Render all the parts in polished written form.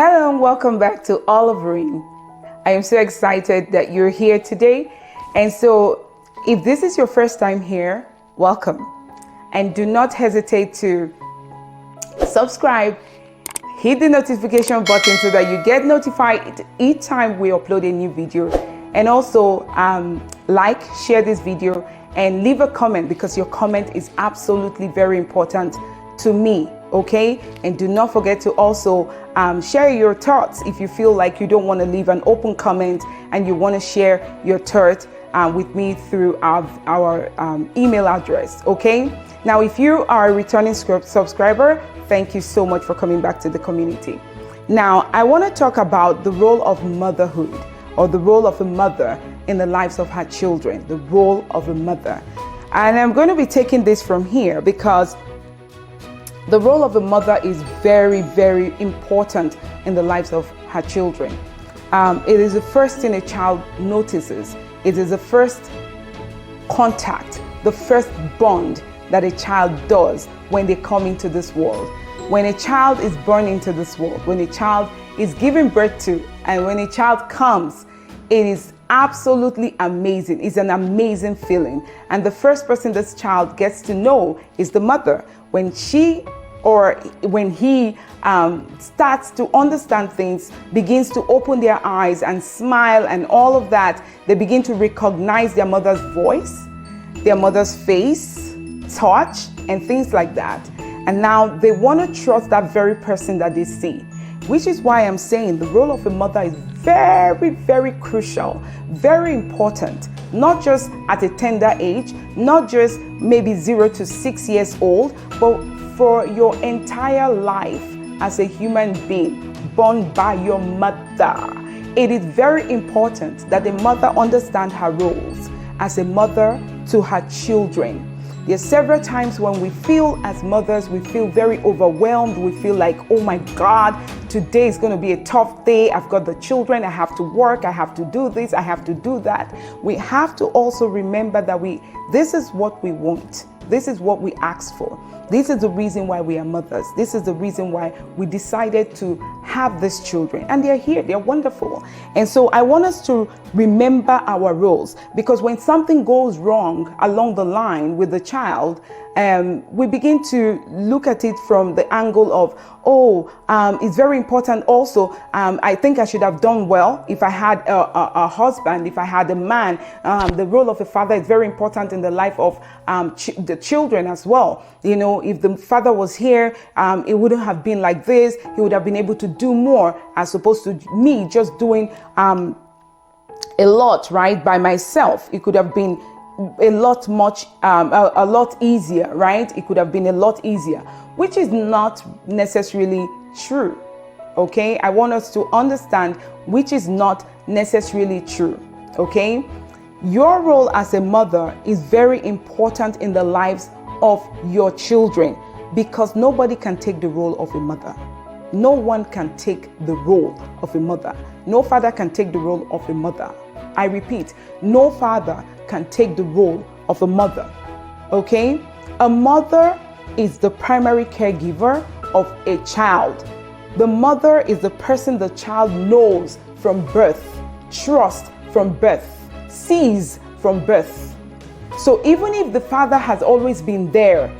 Hello and welcome back to All of Rine. I am so excited that you're here today. And so if this is your first time here, welcome. And do not hesitate to subscribe, hit the notification button so that you get notified each time we upload a new video. And also like, share this video and leave a comment, because your comment is absolutely very important to me. Okay, and do not forget to also share your thoughts. If you feel like you don't want to leave an open comment and you want to share your thoughts with me through our email address. Okay, now if you are a returning subscriber, thank you so much for coming back to the community. Now I want to talk about the role of motherhood, or the role of a mother in the lives of her children. The role of a mother, and I'm going to be taking this from here because the role of a mother is very, very important in the lives of her children. It is the first thing a child notices. It is the first contact, the first bond that a child does when they come into this world. When a child is born into this world, when a child is given birth to, and when a child comes, it is absolutely amazing. It's an amazing feeling. And the first person this child gets to know is the mother. When she or when he starts to understand things, begins to open their eyes and smile and all of that, they begin to recognize their mother's voice, their mother's face, touch, and things like that. And now they want to trust that very person that they see, which is why I'm saying the role of a mother is very, very crucial, very important, not just at a tender age, not just maybe 0 to 6 years old, but for your entire life as a human being born by your mother. It is very important that the mother understand her roles as a mother to her children. There are several times when we feel as mothers, we feel very overwhelmed. We feel like, oh my God, today is going to be a tough day. I've got the children. I have to work. I have to do this. I have to do that. We have to also remember that this is what we want. This is what we ask for. This is the reason why we are mothers. This is the reason why we decided to have these children. And they're here. They're wonderful. And so I want us to remember our roles, because when something goes wrong along the line with the child, we begin to look at it from the angle of, it's very important also. I think I should have done well if I had a husband, if I had a man. The role of a father is very important in the life of the children as well. You know, if the father was here, it wouldn't have been like this. He would have been able to do more, as opposed to me just doing a lot, right, by myself. It could have been a lot easier, right? It could have been a lot easier, which is not necessarily true. Okay, I want us to understand which is not necessarily true. Okay, your role as a mother is very important in the lives of your children, because nobody can take the role of a mother. No one can take the role of a mother. No father can take the role of a mother. I repeat, no father can take the role of a mother. Okay, a mother is the primary caregiver of a child. The mother is the person the child knows from birth, trusts from birth, sees from birth. So even if the father has always been there,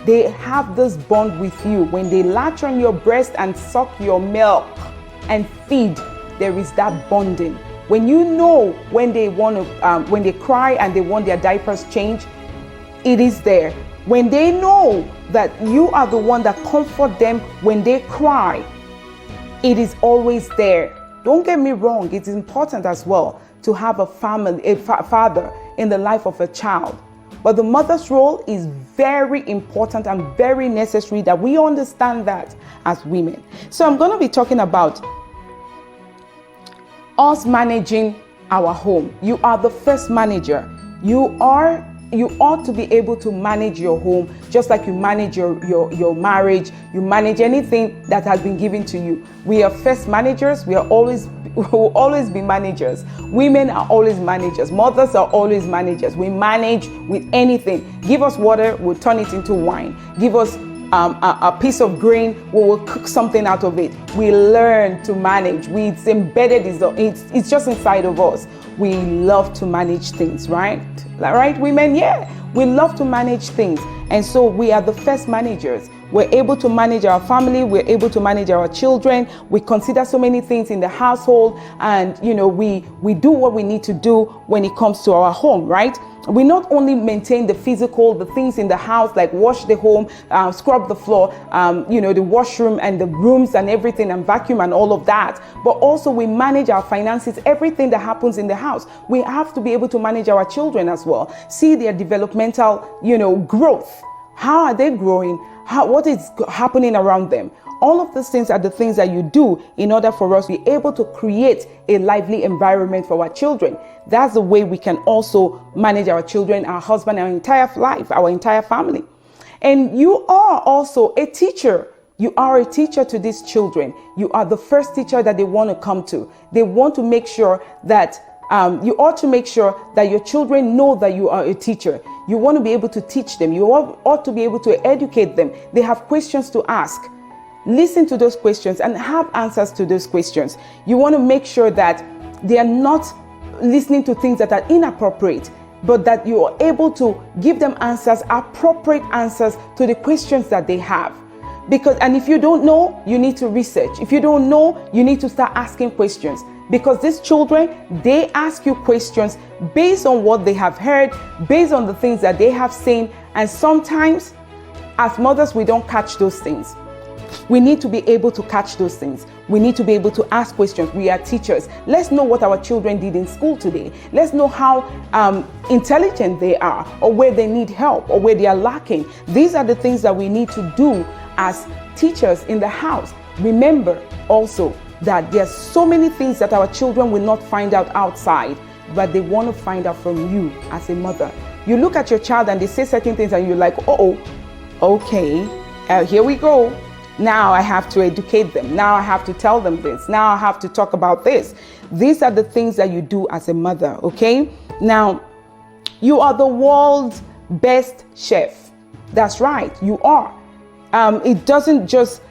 they have this bond with you. When they latch on your breast and suck your milk and feed, there is that bonding. When you know when they want to, when they cry and they want their diapers changed, it is there. When they know that you are the one that comfort them when they cry, it is always there. Don't get me wrong, it is important as well to have a family, a father in the life of a child. But the mother's role is very important and very necessary that we understand that as women. So I'm going to be talking about us managing our home. You are the first manager. You ought to be able to manage your home just like you manage your marriage. You manage anything that has been given to you. We are first managers. We will always be managers. Women are always managers. Mothers are always managers. We manage with anything. Give us water, we'll turn it into wine. Give us a piece of grain, we will cook something out of it. We learn to manage. It's embedded, it's just inside of us. We love to manage things, right? Right, women? Yeah, we love to manage things. And so we are the first managers. We're able to manage our family. We're able to manage our children. We consider so many things in the household, and we do what we need to do when it comes to our home, right? We not only maintain the physical, the things in the house, like wash the home, scrub the floor, the washroom and the rooms and everything, and vacuum and all of that, but also we manage our finances, everything that happens in the house. We have to be able to manage our children as well. See their developmental, growth. How are they growing? What is happening around them? All of these things are the things that you do in order for us to be able to create a lively environment for our children. That's the way we can also manage our children, our husband, our entire life, our entire family. And you are also a teacher. You are a teacher to these children. You are the first teacher that they want to come to. They want to make sure that you ought to make sure that your children know that you are a teacher. You want to be able to teach them. You ought to be able to educate them. They have questions to ask. Listen to those questions and have answers to those questions. You want to make sure that they are not listening to things that are inappropriate, but that you are able to give them answers, appropriate answers to the questions that they have. And if you don't know, you need to research. If you don't know, you need to start asking questions. Because these children, they ask you questions based on what they have heard, based on the things that they have seen. And sometimes, as mothers, we don't catch those things. We need to be able to catch those things. We need to be able to ask questions. We are teachers. Let's know what our children did in school today. Let's know how intelligent they are, or where they need help, or where they are lacking. These are the things that we need to do as teachers in the house. Remember also that there's so many things that our children will not find out outside, but they want to find out from you as a mother. You look at your child and they say certain things and you're like, okay, here we go. Now I have to educate them. Now I have to tell them this. Now I have to talk about this. These are the things that you do as a mother, okay? Now, you are the world's best chef. That's right, you are. It doesn't just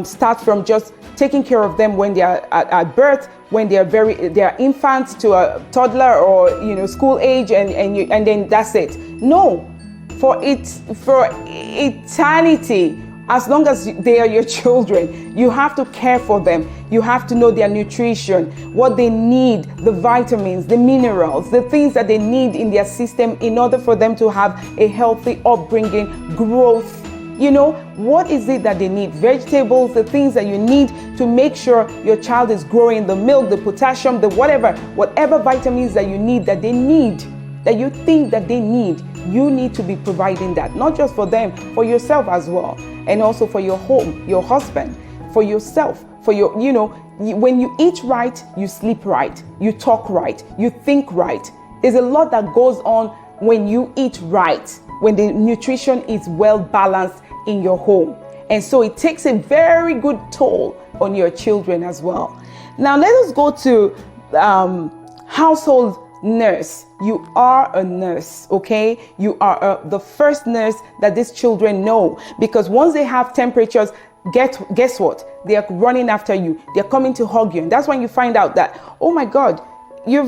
start from just taking care of them when they are at birth, when they are infants to a toddler or school age, and then that's it. No, for eternity. As long as they are your children, you have to care for them. You have to know their nutrition, what they need, the vitamins, the minerals, the things that they need in their system in order for them to have a healthy upbringing, growth. What is it that they need? Vegetables, the things that you need to make sure your child is growing, the milk, the potassium, the whatever vitamins that you need, that they need, that you think that they need. You need to be providing that, not just for them, for yourself as well. And also for your home, your husband, for yourself, for your, when you eat right, you sleep right, you talk right, you think right. There's a lot that goes on when you eat right, when the nutrition is well balanced in your home. And so it takes a very good toll on your children as well. Now let us go to household nurse. You are a nurse, okay? You are the first nurse that these children know, because once they have temperatures, guess what? They are running after you. They're coming to hug you. And that's when you find out that, oh my God, you're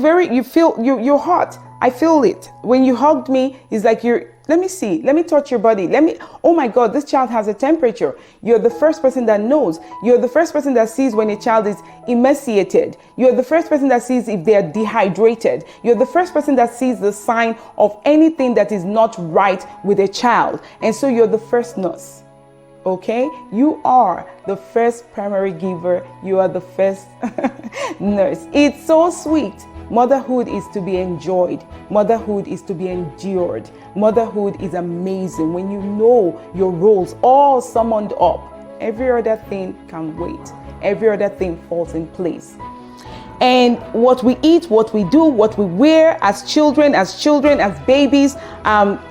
hot. I feel it. When you hugged me, it's like let me see, let me touch your body. Oh my God, this child has a temperature. You're the first person that knows. You're the first person that sees when a child is emaciated. You're the first person that sees if they're dehydrated. You're the first person that sees the sign of anything that is not right with a child. And so you're the first nurse. Okay? You are the first primary giver. You are the first nurse. It's so sweet. Motherhood is to be enjoyed. Motherhood is to be endured. Motherhood is amazing when you know your roles all summoned up. Every other thing can wait. Every other thing falls in place. And what we eat, what we do, what we wear as children, as babies,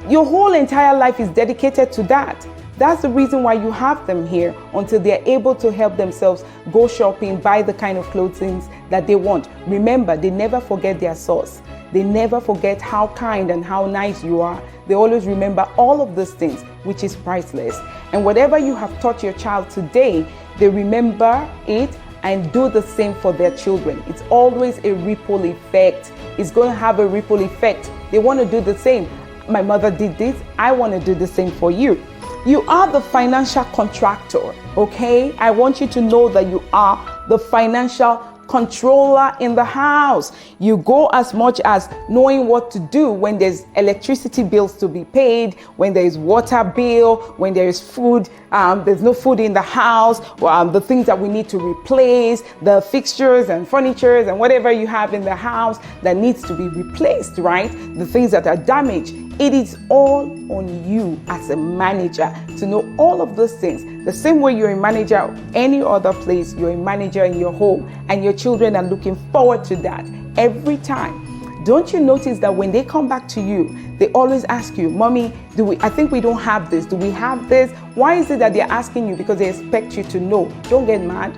your whole entire life is dedicated to that. That's the reason why you have them here, until they're able to help themselves go shopping, buy the kind of clothing that they want. Remember, they never forget their source. They never forget how kind and how nice you are they always remember all of those things, which is priceless. And whatever you have taught your child today, they remember it and do the same for their children. It's always a ripple effect. It's going to have a ripple effect. They want to do the same. My mother did this, I want to do the same for you. You are the financial contractor, okay? I want you to know that you are the financial controller in the house. You go as much as knowing what to do when there's electricity bills to be paid, when there is water bill, when there is food, there's no food in the house, the things that we need to replace, the fixtures and furniture and whatever you have in the house that needs to be replaced, right? The things that are damaged. It is all on you as a manager to know all of those things. The same way you're a manager any other place, you're a manager in your home, and your children are looking forward to that every time. Don't you notice that when they come back to you, they always ask you, Mommy, I think we don't have this. Do we have this? Why is it that they're asking you? Because they expect you to know. Don't get mad.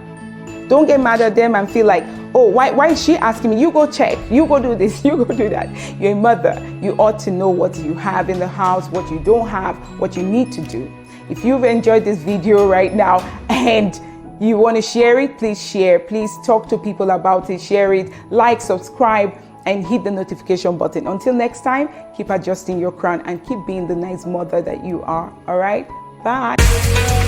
Don't get mad at them and feel like, oh, why is she asking me? You go check, you go do this, you go do that. You're a mother. You ought to know what you have in the house, what you don't have, what you need to do. If you've enjoyed this video right now and you want to share it, please share. Please talk to people about it, share it, like, subscribe, and hit the notification button. Until next time, keep adjusting your crown and keep being the nice mother that you are. All right? Bye.